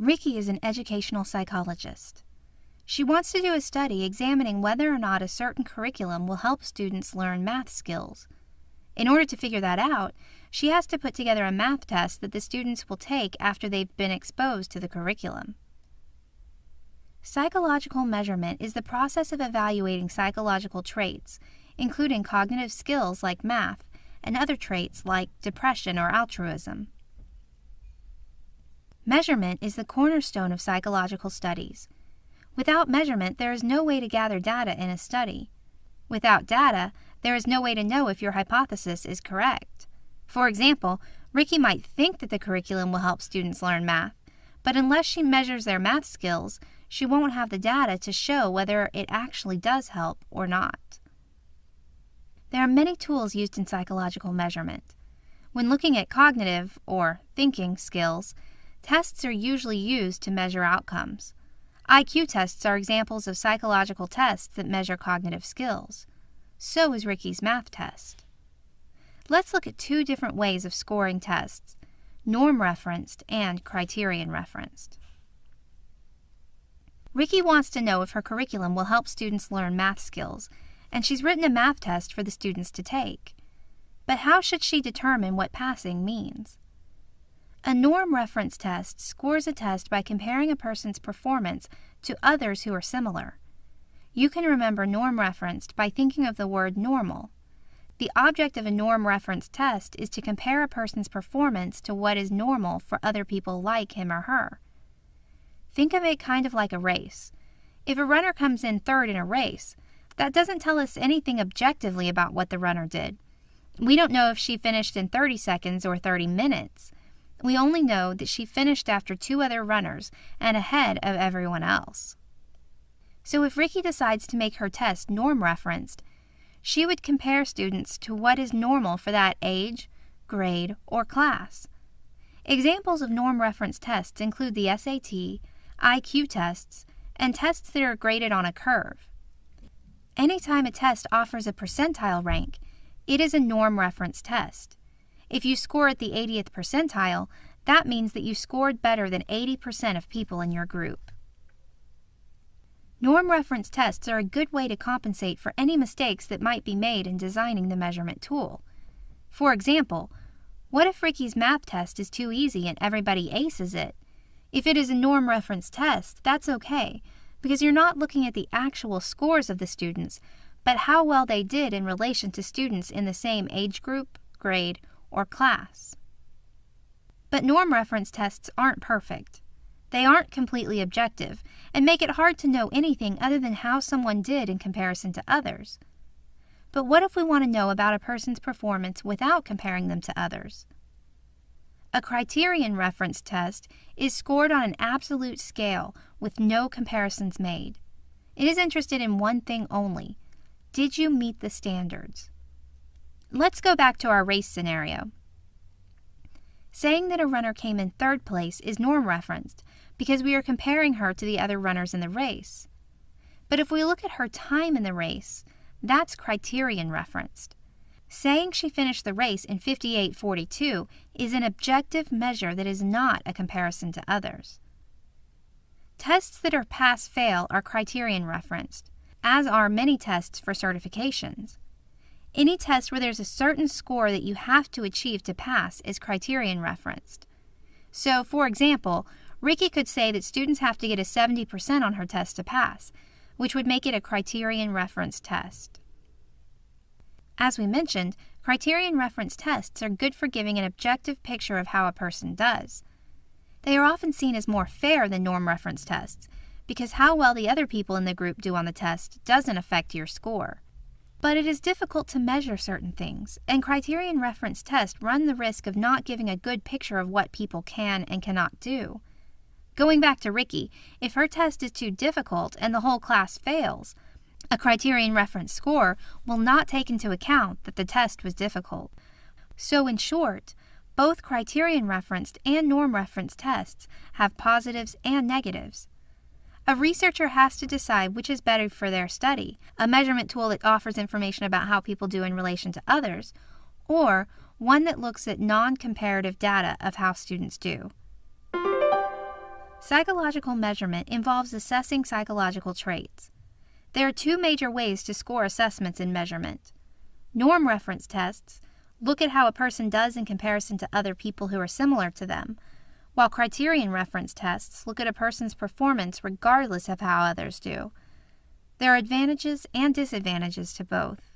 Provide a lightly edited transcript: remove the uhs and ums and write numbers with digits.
Ricky is an educational psychologist. She wants to do a study examining whether or not a certain curriculum will help students learn math skills. In order to figure that out, she has to put together a math test that the students will take after they've been exposed to the curriculum. Psychological measurement is the process of evaluating psychological traits, including cognitive skills like math and other traits like depression or altruism. Measurement is the cornerstone of psychological studies. Without measurement, there is no way to gather data in a study. Without data, there is no way to know if your hypothesis is correct. For example, Ricky might think that the curriculum will help students learn math, but unless she measures their math skills, she won't have the data to show whether it actually does help or not. There are many tools used in psychological measurement. When looking at cognitive, or thinking, skills, tests are usually used to measure outcomes. IQ tests are examples of psychological tests that measure cognitive skills. So is Ricky's math test. Let's look at two different ways of scoring tests: norm-referenced and criterion-referenced. Ricky wants to know if her curriculum will help students learn math skills, and she's written a math test for the students to take. But how should she determine what passing means? A norm-reference test scores a test by comparing a person's performance to others who are similar. You can remember norm-referenced by thinking of the word normal. The object of a norm-reference test is to compare a person's performance to what is normal for other people like him or her. Think of it kind of like a race. If a runner comes in third in a race, that doesn't tell us anything objectively about what the runner did. We don't know if she finished in 30 seconds or 30 minutes. We only know that she finished after two other runners and ahead of everyone else. So if Ricky decides to make her test norm-referenced, she would compare students to what is normal for that age, grade, or class. Examples of norm-reference tests include the SAT, IQ tests, and tests that are graded on a curve. Anytime a test offers a percentile rank, it is a norm-reference test. If you score at the 80th percentile, that means that you scored better than 80% of people in your group. Norm-reference tests are a good way to compensate for any mistakes that might be made in designing the measurement tool. For example, what if Ricky's math test is too easy and everybody aces it? If it is a norm-reference test, that's okay, because you're not looking at the actual scores of the students, but how well they did in relation to students in the same age group, grade, or class. But norm-reference tests aren't perfect. They aren't completely objective and make it hard to know anything other than how someone did in comparison to others. But what if we want to know about a person's performance without comparing them to others? A criterion reference test is scored on an absolute scale with no comparisons made. It is interested in one thing only: did you meet the standards? Let's go back to our race scenario. Saying that a runner came in third place is norm-referenced because we are comparing her to the other runners in the race. But if we look at her time in the race, that's criterion-referenced. Saying she finished the race in 58:42 is an objective measure that is not a comparison to others. Tests that are pass-fail are criterion-referenced, as are many tests for certifications. Any test where there's a certain score that you have to achieve to pass is criterion-referenced. So, for example, Ricky could say that students have to get a 70% on her test to pass, which would make it a criterion-referenced test. As we mentioned, criterion-referenced tests are good for giving an objective picture of how a person does. They are often seen as more fair than norm-reference tests, because how well the other people in the group do on the test doesn't affect your score. But it is difficult to measure certain things, and criterion reference tests run the risk of not giving a good picture of what people can and cannot do. Going back to Ricky, if her test is too difficult and the whole class fails, a criterion reference score will not take into account that the test was difficult. So in short, both criterion referenced and norm reference tests have positives and negatives. A researcher has to decide which is better for their study, a measurement tool that offers information about how people do in relation to others, or one that looks at non-comparative data of how students do. Psychological measurement involves assessing psychological traits. There are two major ways to score assessments in measurement. Norm reference tests look at how a person does in comparison to other people who are similar to them, while criterion reference tests look at a person's performance regardless of how others do. There are advantages and disadvantages to both.